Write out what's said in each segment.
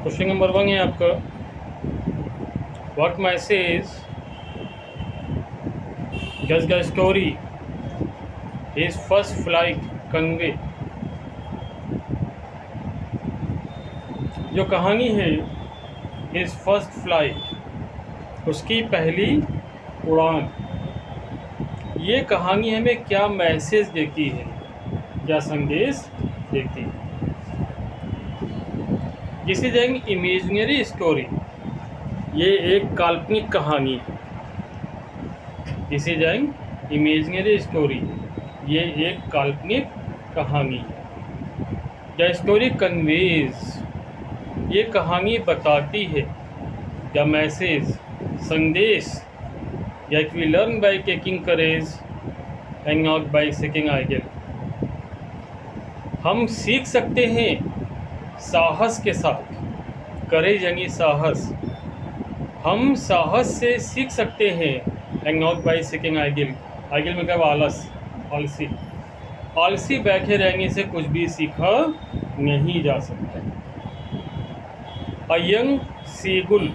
Question number 1 है आपका, what message does the story his first flight convey. जो कहानी है हिज फर्स्ट फ्लाइट, उसकी पहली उड़ान, ये कहानी हमें क्या मैसेज देती है, क्या संदेश देती है। This is an imaginary story, ये एक काल्पनिक कहानी है। This is an imaginary story, ये एक काल्पनिक कहानी है। द स्टोरी कन्वेज, ये कहानी बताती है। द मैसेज, संदेश, that we learn by taking courage and not by seeking ideal. हम सीख सकते हैं साहस के साथ, करेज यानी साहस, हम साहस से सीख सकते हैं and not by seeking ideal. Ideal मतलब आलस, आलसी। आलसी बैठे रहने से कुछ भी सीखा नहीं जा सकता। अ young seagull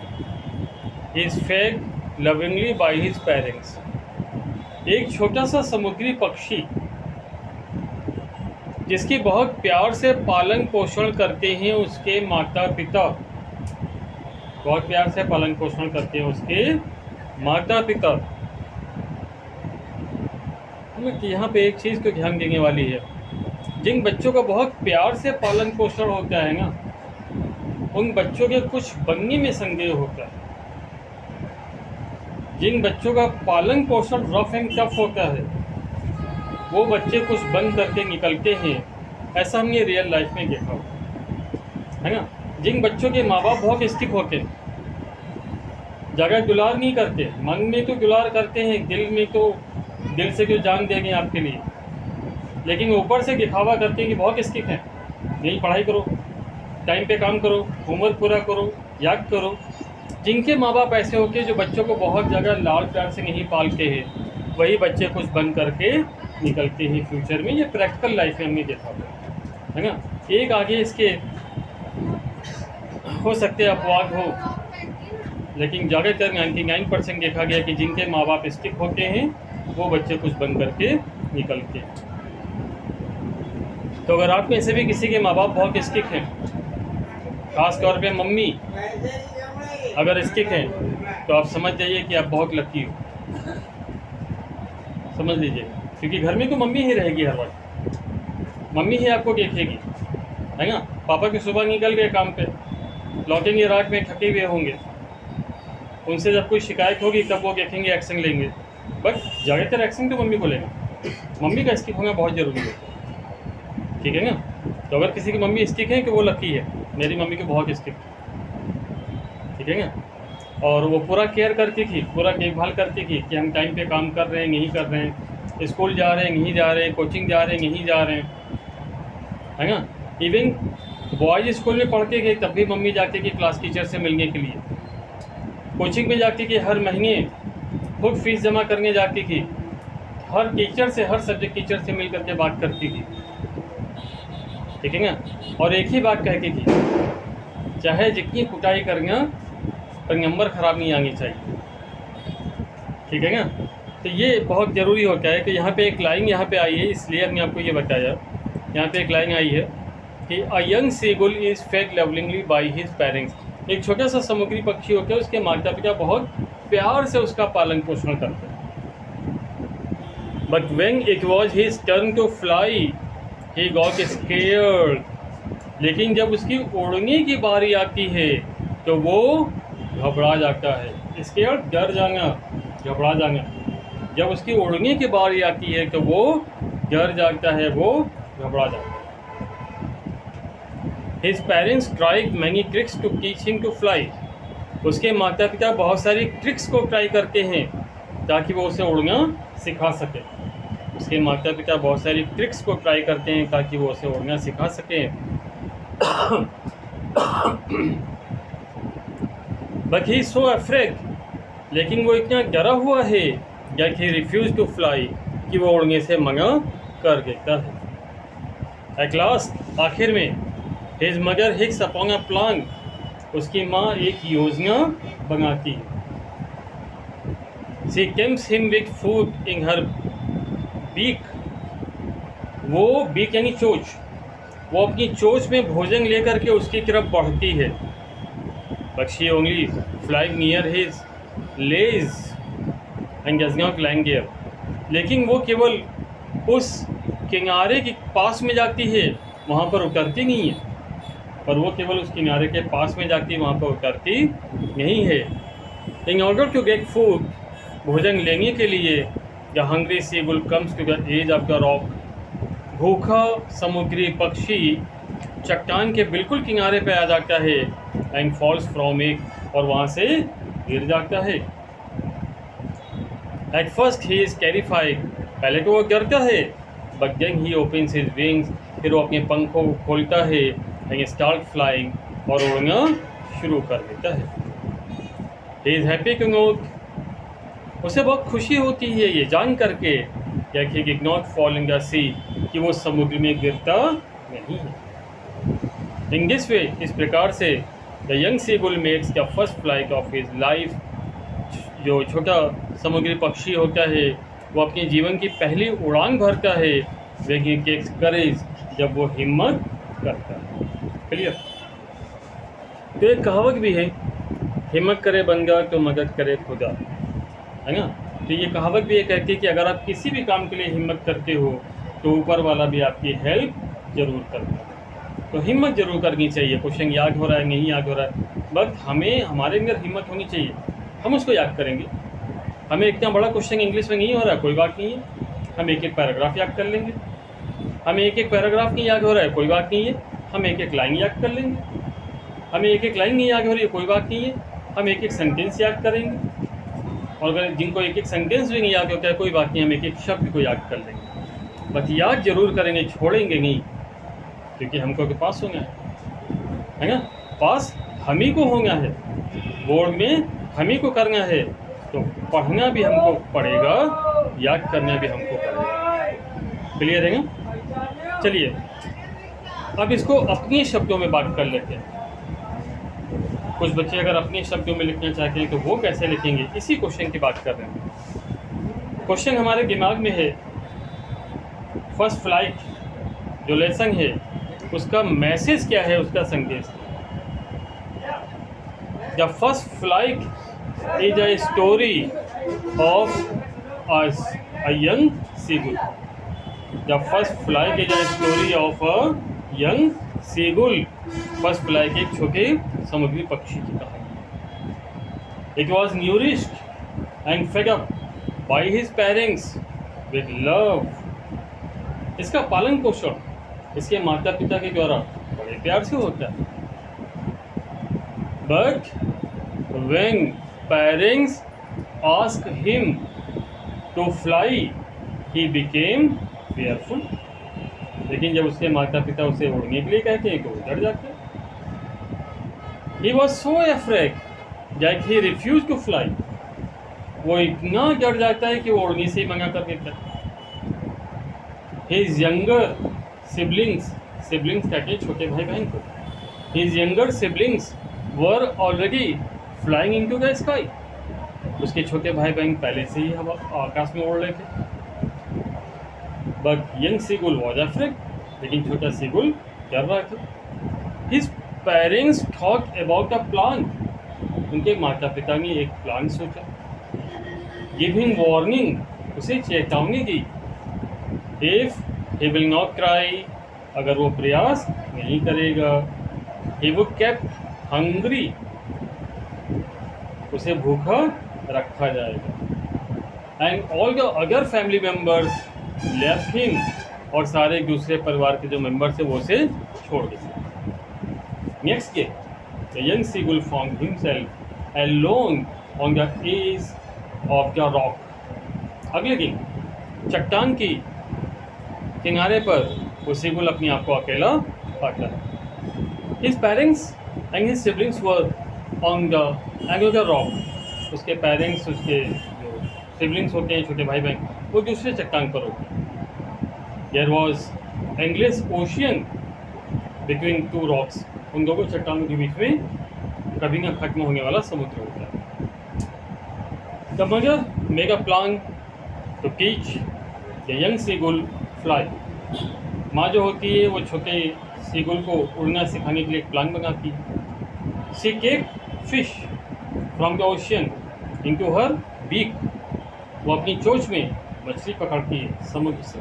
is fed lovingly bye his parents, एक छोटा सा समुद्री पक्षी जिसकी बहुत प्यार से पालन पोषण करते हैं उसके माता पिता, बहुत प्यार से पालन पोषण करते हैं उसके माता पिता। हमें यहाँ पे एक चीज़ को ध्यान देने वाली है, जिन बच्चों का बहुत प्यार से पालन पोषण होता है ना, उन बच्चों के कुछ बनने में संदेह होता है। जिन बच्चों का पालन पोषण रफ एंड टफ होता है, वो बच्चे कुछ बन करके निकलते हैं। ऐसा हमने रियल लाइफ में देखा है ना। जिन बच्चों के माँ बाप बहुत स्टिक होते हैं, ज़्यादा दुलार नहीं करते, मन में तो दुलार करते हैं, दिल में तो दिल से क्यों जान देंगे आपके लिए, लेकिन ऊपर से दिखावा करते हैं कि बहुत स्टिक हैं। नहीं, पढ़ाई करो, टाइम पे काम करो, होमवर्क पूरा करो, याद करो। जिनके माँ बाप ऐसे होते हैं जो बच्चों को बहुत ज़्यादा लाड प्यार से नहीं पालते हैं, वही बच्चे कुछ बन करके निकलते हैं फ्यूचर में। ये प्रैक्टिकल लाइफ में हमने देखा है ना। एक आगे इसके हो सकते अपवाद हो, लेकिन ज़्यादातर 99% देखा गया कि जिनके माँ बाप स्टिक होते हैं वो बच्चे कुछ बन करके निकलते हैं। तो अगर आप में से भी किसी के माँ बाप बहुत स्टिक हैं, ख़ास तौर पे मम्मी अगर स्टिक हैं, तो आप समझ जाइए कि आप बहुत लकी हो, समझ लीजिए। क्योंकि घर में तो मम्मी ही रहेगी हर वक्त, मम्मी ही आपको देखेगी, है ना। पापा की सुबह निकल गए काम पे, लौटेंगे रात में थके हुए होंगे, उनसे जब कोई शिकायत होगी तब वो देखेंगे, एक्शन लेंगे। बट ज़्यादातर एक्शन तो मम्मी को लेना, मम्मी का स्टिक होना बहुत ज़रूरी है, ठीक है ना। तो अगर किसी की मम्मी स्टिक है तो वो लकी है। मेरी मम्मी की बहुत स्टिक, ठीक है ना। और वो पूरा केयर करती थी, पूरा देखभाल करती थी कि हम टाइम पे काम कर रहे हैं, नहीं कर रहे हैं, स्कूल जा रहे हैं, नहीं जा रहे हैं, कोचिंग जा रहे हैं, नहीं जा रहे हैं, है ना। इवन बॉयज स्कूल में पढ़ते थे तब भी मम्मी जाती थी क्लास टीचर से मिलने के लिए, कोचिंग में जाती थी, हर महीने खुद फीस जमा करने जाती थी, हर टीचर से, हर सब्जेक्ट टीचर से मिल करके बात करती थी, ठीक है ना। और एक ही बात कहती थी, चाहे जितनी कुटाई करना पर नंबर ख़राब नहीं आनी चाहिए, ठीक है ना। तो ये बहुत ज़रूरी होता है कि यहाँ पे एक लाइन यहाँ पे आई है, इसलिए हमने आपको ये बताया। यहाँ पे एक लाइन आई है कि a young seagull is fed lovingly by his parents, एक छोटा सा समुद्री पक्षी होकर उसके माता पिता बहुत प्यार से उसका पालन पोषण करते हैं। But when it was his turn to fly he got scared, लेकिन जब उसकी उड़ने की बारी आती है तो वो घबरा जाता है। स्केयर्ड डर जाना, घबरा जाना। जब उसकी उड़ने की बारी आती है तो वो डर जाता है, वो घबरा जाता है। His parents tried many tricks to teach him to fly, उसके माता पिता बहुत सारी ट्रिक्स को ट्राई करते हैं ताकि वो उसे उड़ना सिखा सके। उसके माता पिता बहुत सारी ट्रिक्स को ट्राई करते हैं ताकि वो उसे उड़ना सिखा सके। बट ही सो अफ्रेड, लेकिन वो इतना डरा हुआ है that he refuse to fly, कि वो उड़ने से मना कर देता है। एट लास्ट, आखिर में, his mother hits upon a plan, उसकी माँ एक योजना बनाती है। She comes him with food in her beak, वो बीक यानी चोंच, वो अपनी चोंच में भोजन लेकर के उसकी तरफ बढ़ती है। But she only flying near his ledge and does not land there, लेकिन वो केवल उस किनारे के पास में जाती है, वहाँ पर उतरती नहीं है। पर वो केवल उस किनारे के पास में जाती है, वहाँ पर उतरती नहीं है। In order to get food, भोजन लेने के लिए, the hungry seagull comes to the edge of the rock, भूखा समुद्री पक्षी चट्टान के बिल्कुल किनारे पे आ जाता है। एंड फॉल्स फ्रॉम इट, और वहाँ से गिर जाता है। At first he is terrified, पहले तो वो डरता है। But then he opens his wings, फिर वो अपने पंखों को खोलता है। एंड स्टार्ट फ्लाइंग, और उड़ना शुरू कर देता है। He is happy to note, उसे बहुत खुशी होती है ये जान करके कि he did not fall in the sea, कि वो समुद्र में गिरता नहीं है। इन दिस वे, इस प्रकार से the young seagull makes the first flight of his life, जो छोटा समुद्री पक्षी होता है वो अपने जीवन की पहली उड़ान भरता है। व्हेन ही टेक्स करेज, जब वो हिम्मत करता है। क्लियर? तो एक कहावत भी है, हिम्मत करे बंदा तो मदद करे खुदा, है ना। तो ये कहावत भी ये कहती है कि अगर आप किसी भी काम के लिए हिम्मत करते हो तो ऊपर वाला भी आपकी हेल्प जरूर करता है। तो हिम्मत जरूर करनी चाहिए। क्वेश्चन याद हो रहा है, नहीं याद हो रहा है, बट हमें हमारे अंदर हिम्मत होनी चाहिए, हम उसको याद करेंगे। हमें इतना बड़ा क्वेश्चन इंग्लिश में नहीं हो रहा है, कोई बात नहीं है, हम एक एक पैराग्राफ याद कर लेंगे। हमें एक एक पैराग्राफ नहीं याद हो रहा है, कोई बात नहीं है, हम एक एक लाइन याद कर लेंगे। हमें एक एक लाइन नहीं याद हो रही है, कोई बात नहीं है, हम एक एक सेंटेंस याद करेंगे। और अगर जिनको एक एक सेंटेंस भी नहीं याद होता है, कोई बात नहीं, हम एक एक शब्द को याद कर लेंगे। बट याद जरूर करेंगे, छोड़ेंगे नहीं, क्योंकि हमको तो पास होना है ना। पास हम ही को होना है, बोर्ड में हम ही को करना है। तो पढ़ना भी हमको पड़ेगा, याद करना भी हमको पड़ेगा। क्लियर है ना? चलिए अब इसको अपने शब्दों में बात कर लेते हैं। कुछ बच्चे अगर अपने शब्दों में लिखना चाहते हैं तो वो कैसे लिखेंगे, इसी क्वेश्चन की बात कर रहे हैं। क्वेश्चन हमारे दिमाग में है, फर्स्ट फ्लाइट जो लेसन है उसका मैसेज क्या है, उसका संदेश। The first flight is a story of a young seagull. The first flight is a story of a young seagull. First flight एक छोटे समुद्री पक्षी की कहानी। It was nourished and fed up by his parents with love। इसका पालन पोषण इसके माता पिता के द्वारा बड़े प्यार से होता है। But when parents asked him to fly, he became fearful। लेकिन जब उसके माता पिता उसे उड़ने के लिए कहते हैं तो वो डर जाते हैं। He was so afraid that he refused to fly। वो इतना डर जाता है कि वो उड़ने से ही मना कर देता है। His younger siblings, siblings कहते हैं छोटे भाई बहन को। His younger siblings were already flying into the sky। उसके छोटे भाई बहन पहले से ही हवा आकाश में उड़ रहे थे। But young seagull was afraid, लेकिन छोटा सीगुल डर रहा था। His parents thought about a plan। उनके माता पिता ने एक प्लान सोचा। Giving warning, उसे चेतावनी दी। If he will not try, अगर वो प्रयास नहीं करेगा, he would kept hungry, उसे भूखा रखा जाएगा। And all the other family members left him, और सारे दूसरे परिवार के जो मेंबर्स थे वो उसे छोड़ गए। Next day the young seagull found himself alone on the edge of the rock. अगले दिन चट्टान की किनारे पर वो सीगुल अपने आप को अकेला पाता है। His parents and his siblings were on the another rock. उसके पेरेंट्स, उसके जो सिबलिंग्स होते हैं छोटे भाई बहन, वो दूसरे चट्टान पर होते हैं। There was endless ocean between two rocks। उन दोनों चट्टानों के बीच में कभी ना खत्म होने वाला समुद्र होता है। The mother make a plan to teach the young seagull fly. माँ जो होती है वो छोटे सीगुल को उड़ना सिखाने के लिए एक प्लान बनाती है। She caught fish from the ocean into her beak. वो अपनी चोंच में मछली पकड़ती है समुद्र से।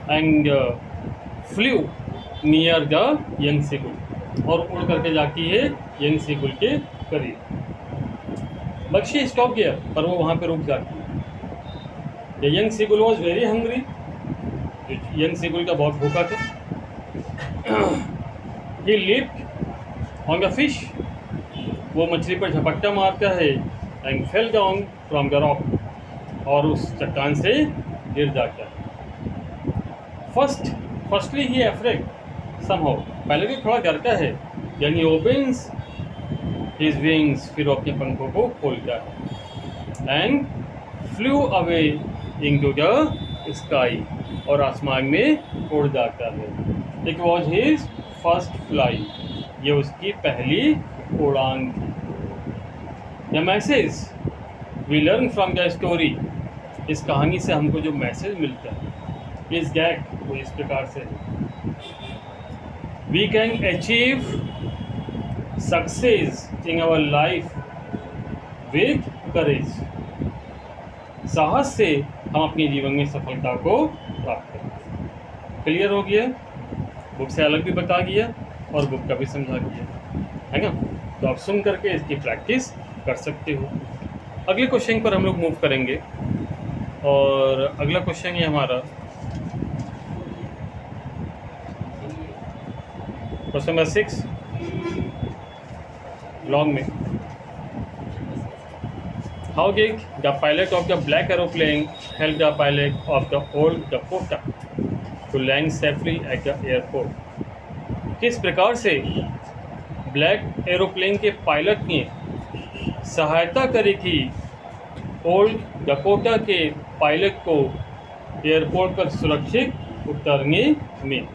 And flew near the young seagull, और उड़ करके जाती है यंग सीगुल के करीब। बट शी स्टॉप गियर, पर वो वहाँ पे रुक जाती है। The young seagull was very hungry. Young seagull का बहुत भूखा था। ही लिफ्ट ऑन द फिश। वो मछली पर झपट्टा मारता है। And fell down from the rock, और उस चट्टान से गिर जाता है। फर्स्टली ही अफ्रेड समहाउ, पहले भी थोड़ा डरता है। Then he opens his wings, फिर अपने पंखों को खोलता है। And flew away into the sky, और आसमान में उड़ जाता है। It was his first fly, ये उसकी पहली उड़ान थी। The message we learn from the story, इस कहानी से हमको जो मैसेज मिलता है, इस गैग वो इस प्रकार से we can achieve success in our life with courage. साहस से हम अपने जीवन में सफलता को प्राप्त करें। क्लियर हो गया? बुक से अलग भी बता दिया और बुक का भी समझा दिया, है ना? तो आप सुन करके इसकी प्रैक्टिस कर सकते हो। अगले क्वेश्चन पर हम लोग मूव करेंगे, और अगला क्वेश्चन है हमारा क्वेश्चन नंबर 6 लॉन्ग में। How did the pilot of the black aeroplane help the pilot of the old Dakota to land safely at the airport? किस प्रकार से ब्लैक एरोप्लेन के पायलट ने सहायता करी थी ओल्ड डकोटा के पायलट को एयरपोर्ट पर सुरक्षित उतरने में?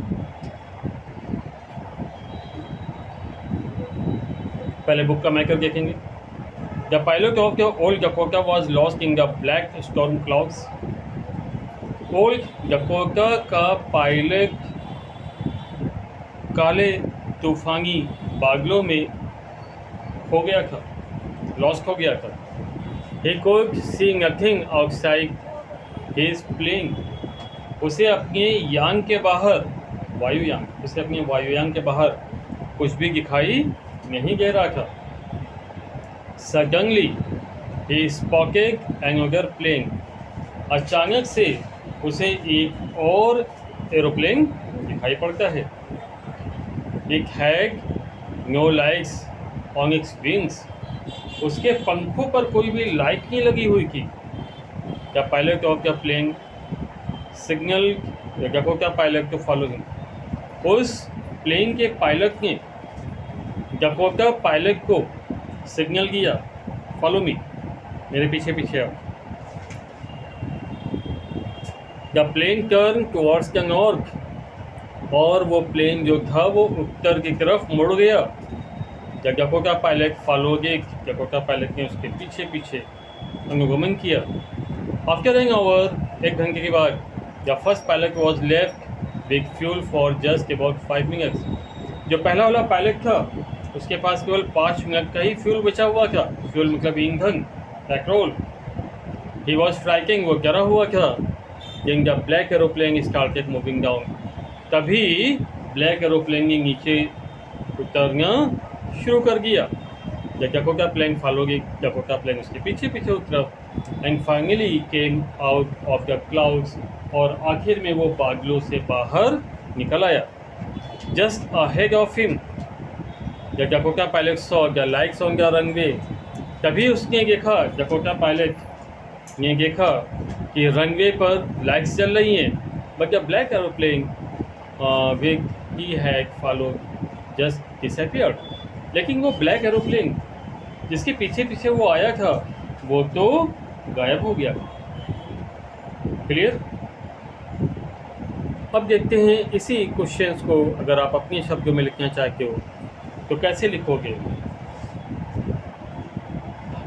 पहले बुक का मैकर देखेंगे। The pilot of the old Dakota was lost in the black storm clouds. Old Dakota का पायलट काले तूफानी बादलों में खो गया था, लॉस्ट हो गया था। He could see nothing outside his plane. उसे अपने यान के बाहर, वायुयान, उसे अपने वायुयान के बाहर कुछ भी दिखाई नहीं दे रहा था। Suddenly, he spotted another plane. अचानक से उसे एक और एरोप्लेन दिखाई पड़ता है। It had no lights on its wings. उसके पंखों पर कोई भी लाइट नहीं लगी हुई थी। The pilot of the plane signal Dakota pilot to follow him. उस प्लेन के पायलट ने डकोटा पायलट को सिग्नल दिया, फॉलो मी, मेरे पीछे पीछे आओ। The plane turn towards the north, और वो प्लेन जो था वो उत्तर की तरफ मुड़ गया। जब डकोटा पायलट फॉलो गए, डकोटा पायलट ने उसके पीछे पीछे अनुगमन किया। आफ्टर एन आवर, 1 घंटे के बाद, the first pilot was left with fuel for just about 5 minutes. जो पहला वाला पायलट था उसके पास केवल 5 मिनट का ही फ्यूल बचा हुआ था। फ्यूल मतलब ईंधन, पेट्रोल। ही वॉज फ्राइटिंग, वो डरा हुआ था। Then the black aeroplane started moving down. तभी ब्लैक एरोप्लेन ने नीचे उतरना शुरू कर दिया। जब डकोटा प्लेन फॉलो गई, डकोटा प्लेन उसके पीछे पीछे उतरा। And finally came out of the clouds, और आखिर में वो बादलों से बाहर निकल आया। Just ahead of him the Dakota pilot saw the lights on the runway. तभी उसने देखा, डकोटा पायलट ने देखा कि रनवे पर लाइट्स जल रही हैं। But the black aeroplane which he had followed just disappeared. लेकिन वो ब्लैक एरोप्लेन जिसके पीछे पीछे वो आया था वो तो गायब हो गया। क्लियर? अब देखते हैं इसी क्वेश्चंस को अगर आप अपने शब्दों में लिखना चाहते हो तो कैसे लिखोगे।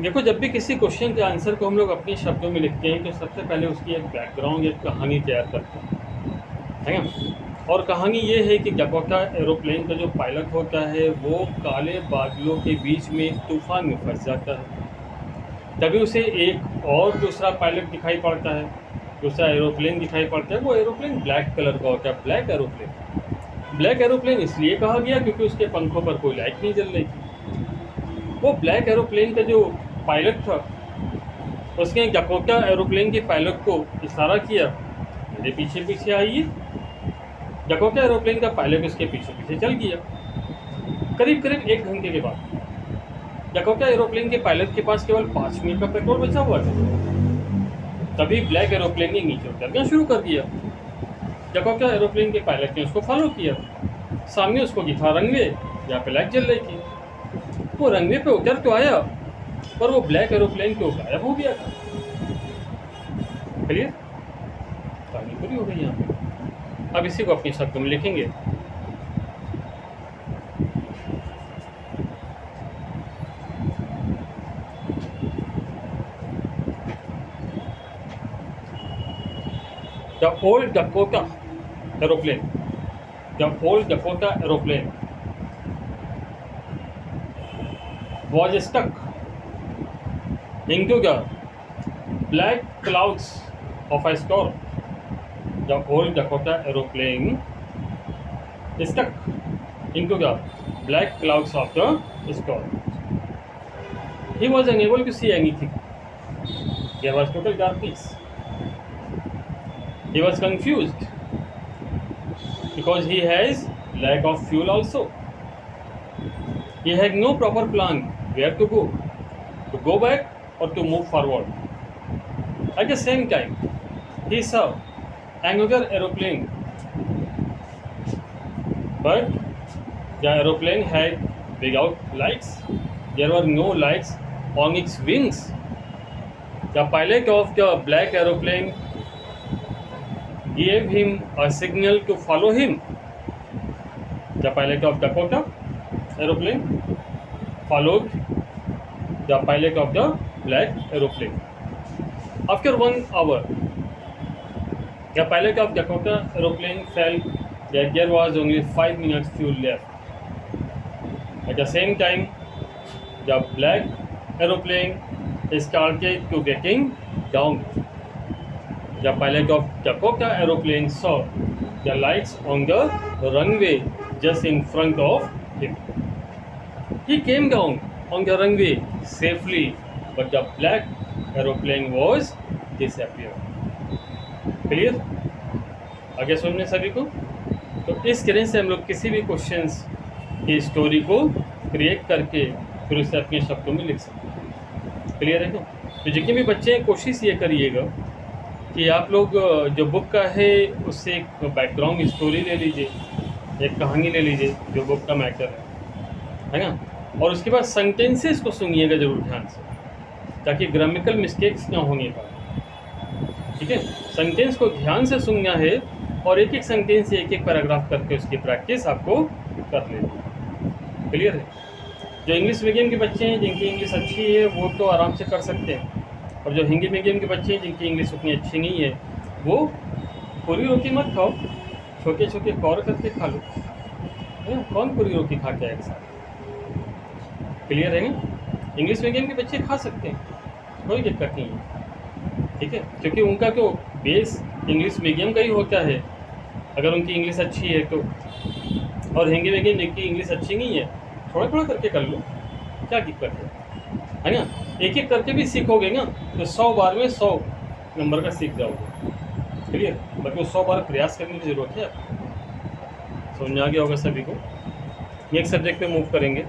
देखो, जब भी किसी क्वेश्चन के आंसर को हम लोग अपने शब्दों में लिखते हैं तो सबसे पहले उसकी एक बैकग्राउंड, एक कहानी तैयार करते हैं, है ना। और कहानी ये है कि डकोटा एरोप्लेन का जो पायलट होता है वो काले बादलों के बीच में एक तूफान में फंस जाता है। तभी उसे एक और दूसरा पायलट दिखाई पड़ता है, दूसरा एरोप्लेन दिखाई पड़ता है। वो एरोप्लेन ब्लैक कलर का होता है, ब्लैक एरोप्लेन। ब्लैक एरोप्लेन इसलिए कहा गया क्योंकि उसके पंखों पर कोई लाइट नहीं जल रही थी। वो ब्लैक एरोप्लेन का जो पायलट था उसने डकोटा एरोप्लेन के पायलट को इशारा किया, मेरे पीछे पीछे आइए। डकोटा एरोप्लेन का पायलट उसके पीछे पीछे चल गया। करीब करीब 1 घंटे के बाद डकोटा एरोप्लेन के पायलट के पास केवल 5 मिनट का पेट्रोल बचा हुआ था। तभी ब्लैक एरोप्लेन ने नीचे उतरना शुरू कर दिया। डकोटा एरोप्लेन के पायलट ने उसको फॉलो किया। सामने उसको दिखा रनवे, जहाँ पे लाइट जल रही थी। वो रनवे पे उतर तो आया पर वो ब्लैक एरोप्लेन तो गायब हो गया था। क्लियर? कहानी पूरी हो गई यहाँ पे। अब इसी को अपने शब्दों में लिखेंगे। The old Dakota aeroplane. The old Dakota aeroplane was stuck into the black clouds of a storm. The old Dakota aeroplane stuck into the black clouds of the storm. He was unable to see anything. There was total darkness. He was confused because he has lack of fuel also. He had no proper plan where to go back or to move forward. At the same time, he saw another aeroplane, but the aeroplane had without lights. There were no lights on its wings. The pilot of the black aeroplane gave him a signal to follow him. The pilot of Dakota aeroplane followed the pilot of the black aeroplane. After 1 hour, the pilot of Dakota aeroplane felt that there was only 5 minutes fuel left. At the same time, the black aeroplane started to getting down. The pilot of Dakota aeroplane saw the lights on the runway just in front of him. He came down on the runway safely, but the black aeroplane was disappeared. Clear? आगे सुनने सभी को। तो इस तरह से हम लोग किसी भी क्वेश्चंस की स्टोरी को क्रिएट करके फिर उसे अपने शब्दों में लिख सकते हैं। क्लियर है क्या? तो जितने भी बच्चे हैं कोशिश ये करिएगा कि आप लोग जो बुक का है उससे एक बैकग्राउंड स्टोरी ले लीजिए, एक कहानी ले लीजिए जो बुक का मैटर है ना। और उसके बाद सेंटेंसेस को सुनिएगा ज़रूर ध्यान से, ताकि ग्रामेटिकल मिस्टेक्स ना होने पाए। ठीक है, सेंटेंस को ध्यान से सुनना है और एक एक सेंटेंस से एक एक पैराग्राफ करके उसकी प्रैक्टिस आपको कर लेनी है। क्लियर है? जो इंग्लिश मीडियम के बच्चे हैं जिनकी इंग्लिश अच्छी है वो तो आराम से कर सकते हैं, और जो हिंदी मीडियम के बच्चे हैं जिनकी इंग्लिश उतनी अच्छी नहीं है वो पूरी रोटी मत खाओ, छोटे छोटे कौर करके खा लो। कौन पूरी रोटी खा के एक साथ? क्लियर है ना? इंग्लिश मीडियम के बच्चे खा सकते हैं, कोई दिक्कत नहीं है। ठीक है, क्योंकि उनका तो बेस इंग्लिश मीडियम का ही होता है अगर उनकी इंग्लिश अच्छी है तो। और हिंदी मीडियम जिनकी इंग्लिश अच्छी नहीं है थोड़ा थोड़ा करके कर लो, क्या दिक्कत है ना। एक एक करके भी सीखोगे ना तो 100 बार में 100 नंबर का सीख जाओगे। क्लियर? बाकी 100 बार प्रयास करने की ज़रूरत है। समझ आ गया होगा सभी को। नेक्स्ट सब्जेक्ट पे मूव करेंगे।